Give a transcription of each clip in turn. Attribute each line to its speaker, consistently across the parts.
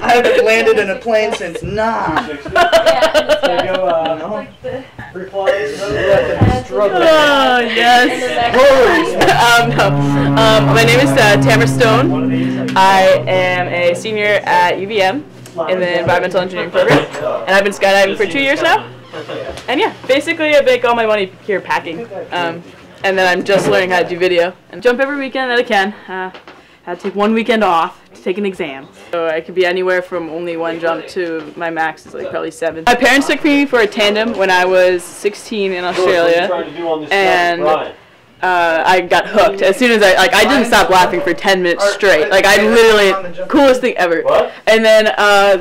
Speaker 1: I haven't landed in a plane since '9.
Speaker 2: Oh, yes. My name is Tamara Stone. I am a senior at UVM in the environmental engineering program, and I've been skydiving for 2 years now. And yeah, basically I make all my money here packing, and then I'm just learning how to do video and jump every weekend that I can. I had to take 1 weekend off to take an exam. So I could be anywhere from only 1 jump to my max is like probably 7. My parents took me for a tandem when I was 16 in Australia, and I got hooked. As soon as I didn't stop laughing for 10 minutes straight. Like, I literally, coolest thing ever. And then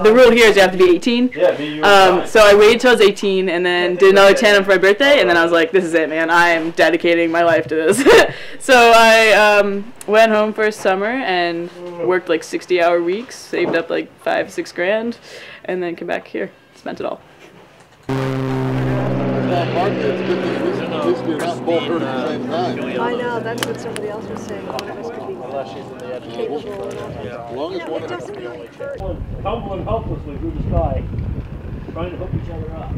Speaker 2: the rule here is you have to be 18. So I waited till I was 18 and then did another tandem for my birthday, and then I was like, this is it, man. I am dedicating my life to this. So I went home for a summer and worked like 60-hour weeks, saved up like 5-6 grand, and then came back here. Spent it all.
Speaker 3: I know, that's what somebody else was saying. One of us could be capable of it doesn't really hurt.
Speaker 4: Tumbling helplessly through the sky, trying to hook each other up.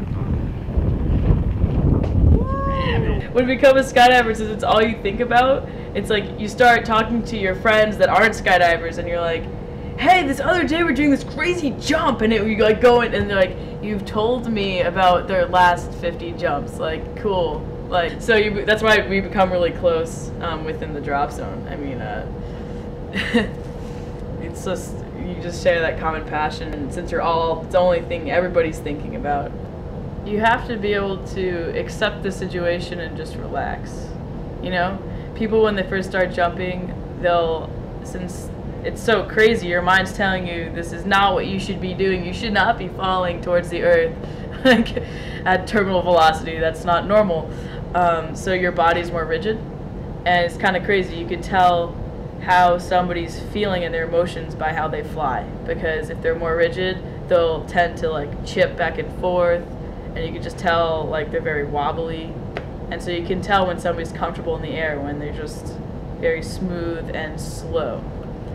Speaker 2: When you become a skydiver, since it's all you think about, it's like you start talking to your friends that aren't skydivers, and you're like, hey, this other day we're doing this crazy jump, and you like go in, and they're like, you've told me about their last 50 jumps, like, cool. Like, so that's why we become really close within the drop zone. I mean, it's just, you just share that common passion, and since you're all, it's the only thing everybody's thinking about. You have to be able to accept the situation and just relax. You know, people when they first start jumping, since it's so crazy, your mind's telling you this is not what you should be doing. You should not be falling towards the earth like at terminal velocity. That's not normal. So your body's more rigid, and it's kind of crazy. You could tell how somebody's feeling and their emotions by how they fly, because if they're more rigid, they'll tend to like chip back and forth, and you can just tell like they're very wobbly. And so you can tell when somebody's comfortable in the air when they're just very smooth and slow.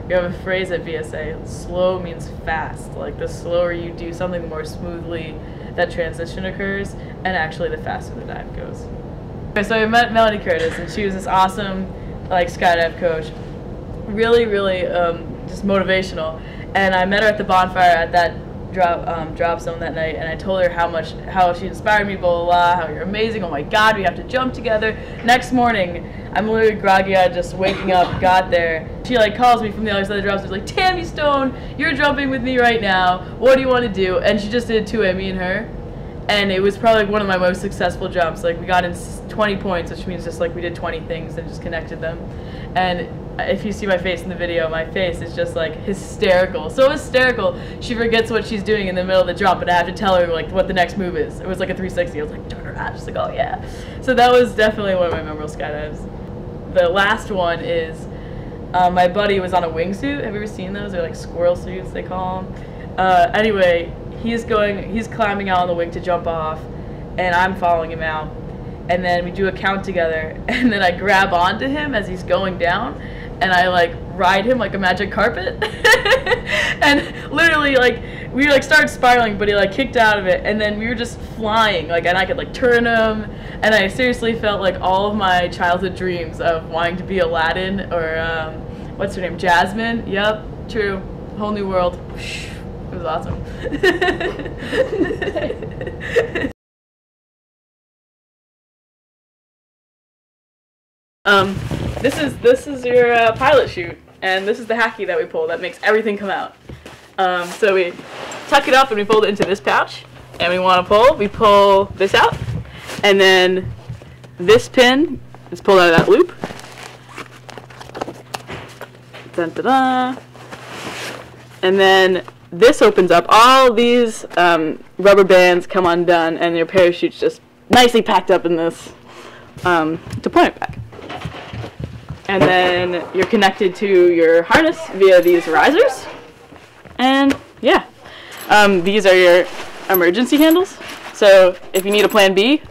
Speaker 2: We have a phrase at VSA, slow means fast. Like the slower you do something, the more smoothly that transition occurs, and actually the faster the dive goes. So I met Melanie Curtis, and she was this awesome like skydive coach. Really, really just motivational. And I met her at the bonfire at that drop zone that night, and I told her how she inspired me, blah, blah, blah, how you're amazing, oh my god, we have to jump together. Next morning, I'm literally groggy eyed, just waking up, got there. She like calls me from the other side of the drop zone, like, Tammy Stone, you're jumping with me right now, what do you want to do? And she just did 2A, me and her, and it was probably like one of my most successful jumps. Like, we got in 20 points, which means just like we did 20 things and just connected them. And if you see my face in the video, my face is just like hysterical. So hysterical, she forgets what she's doing in the middle of the jump, and I have to tell her like what the next move is. It was like a 360. I was like, turn around. She's like, oh yeah. So that was definitely one of my memorable skydives. The last one is my buddy was on a wingsuit. Have you ever seen those? They're like squirrel suits, they call them. Anyway, he's climbing out on the wing to jump off, and I'm following him out. And then we do a count together, and then I grab onto him as he's going down, and I like ride him like a magic carpet. And literally like we like started spiraling, but he like kicked out of it, and then we were just flying, like, and I could like turn him, and I seriously felt like all of my childhood dreams of wanting to be Aladdin or what's her name, Jasmine. Yep, true, whole new world. It was awesome. This is your pilot chute, and this is the hacky that we pull that makes everything come out. So we tuck it up and we fold it into this pouch, and we want to pull this out, and then this pin is pulled out of that loop. Dun, da, da. And then this opens up. All these rubber bands come undone, and your parachute's just nicely packed up in this to point it back. And then you're connected to your harness via these risers. And yeah, these are your emergency handles. So if you need a plan B,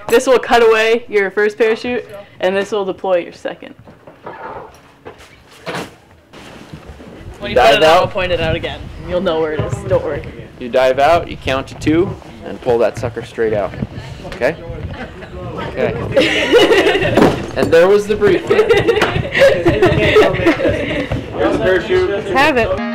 Speaker 2: this will cut away your first parachute, and this will deploy your second. When you put it out, I'll point it out again. You'll know where it is. Don't worry.
Speaker 5: You dive out, you count to 2, and pull that sucker straight out. Okay? Okay. And there was the briefing. Here's the parachute.
Speaker 2: Let's have it.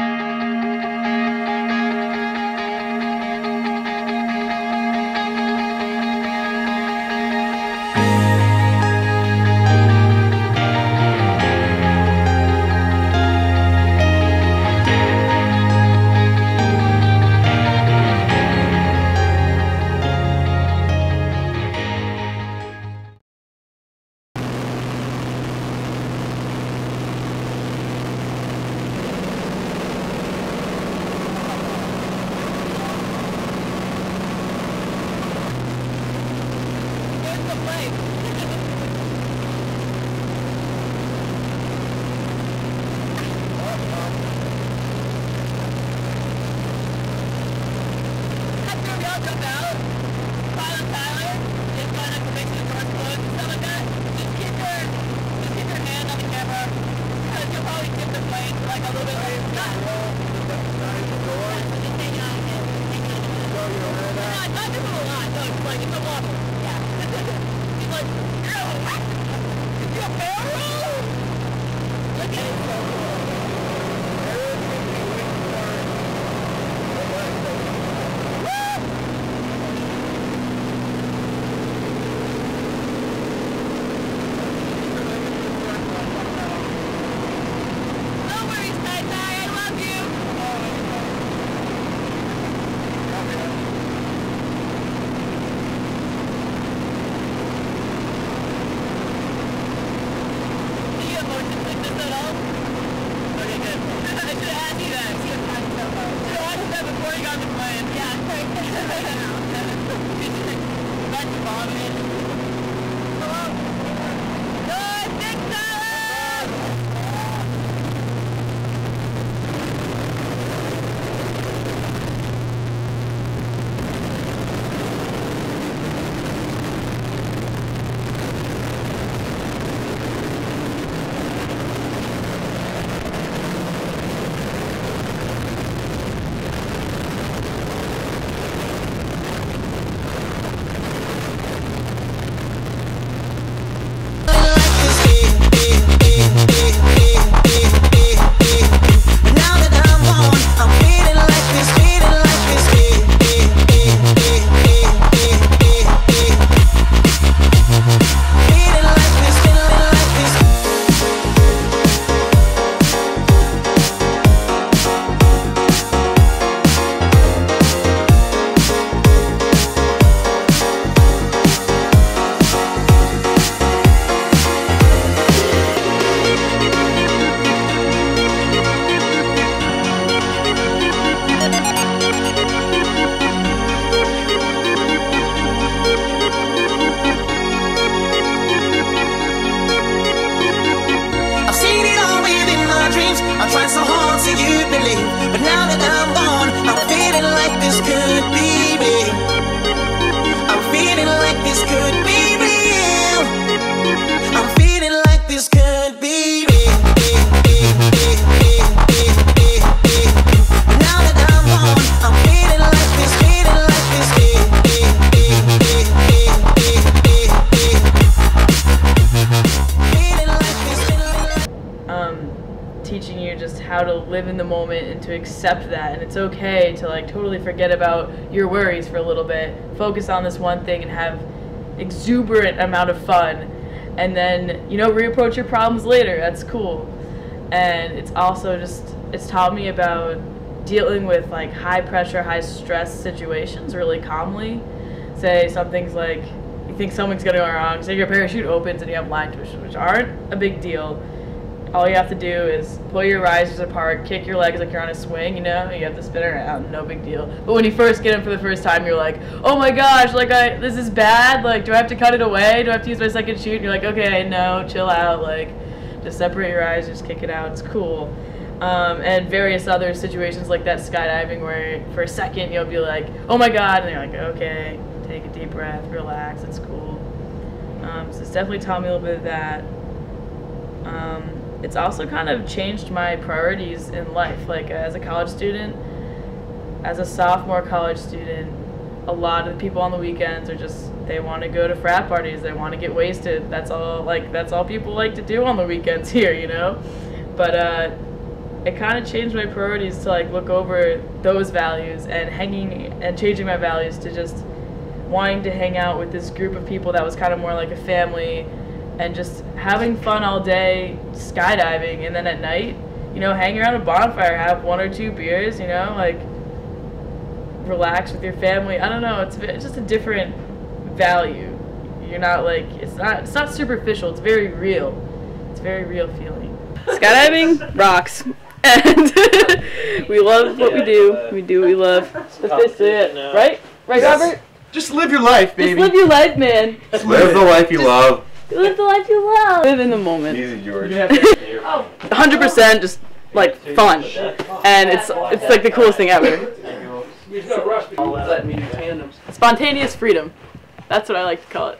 Speaker 2: how to live in the moment and to accept that, and it's okay to like totally forget about your worries for a little bit, focus on this one thing and have exuberant amount of fun, and then, you know, reapproach your problems later. That's cool. And it's also just, it's taught me about dealing with like high pressure, high stress situations really calmly. Say something's like, you think something's gonna go wrong, say your parachute opens and you have line twists, which aren't a big deal. All you have to do is pull your risers apart, kick your legs like you're on a swing, you know, you have to spin around, no big deal. But when you first get them for the first time, you're like, oh my gosh, like this is bad, like do I have to cut it away? Do I have to use my second chute? And you're like, okay, no, chill out, like just separate your risers, kick it out, it's cool. And various other situations like that skydiving where for a second you'll be like, oh my god, and you're like, okay, take a deep breath, relax, it's cool. So it's definitely taught me a little bit of that. It's also kind of changed my priorities in life. Like as a college student, as a sophomore college student, a lot of the people on the weekends are just, they want to go to frat parties, they want to get wasted. That's all people like to do on the weekends here, you know? But it kind of changed my priorities to like look over those values and changing my values to just wanting to hang out with this group of people that was kind of more like a family, and just having fun all day skydiving, and then at night, you know, hang around a bonfire, have 1 or 2 beers, you know, like relax with your family. I don't know, it's just a different value. You're not like, it's not superficial, it's very real. It's a very real feeling.
Speaker 6: Skydiving rocks. And we love what we do. We do what we love. That's basically it. Right? Right, Robert?
Speaker 1: Just live your life, baby.
Speaker 6: Just live your life, man.
Speaker 7: Live the life you love.
Speaker 6: Live the life you love. Live in the moment.
Speaker 7: Easy, George.
Speaker 6: 100% just like fun. And it's like the coolest thing ever. Spontaneous freedom. That's what I like to call it.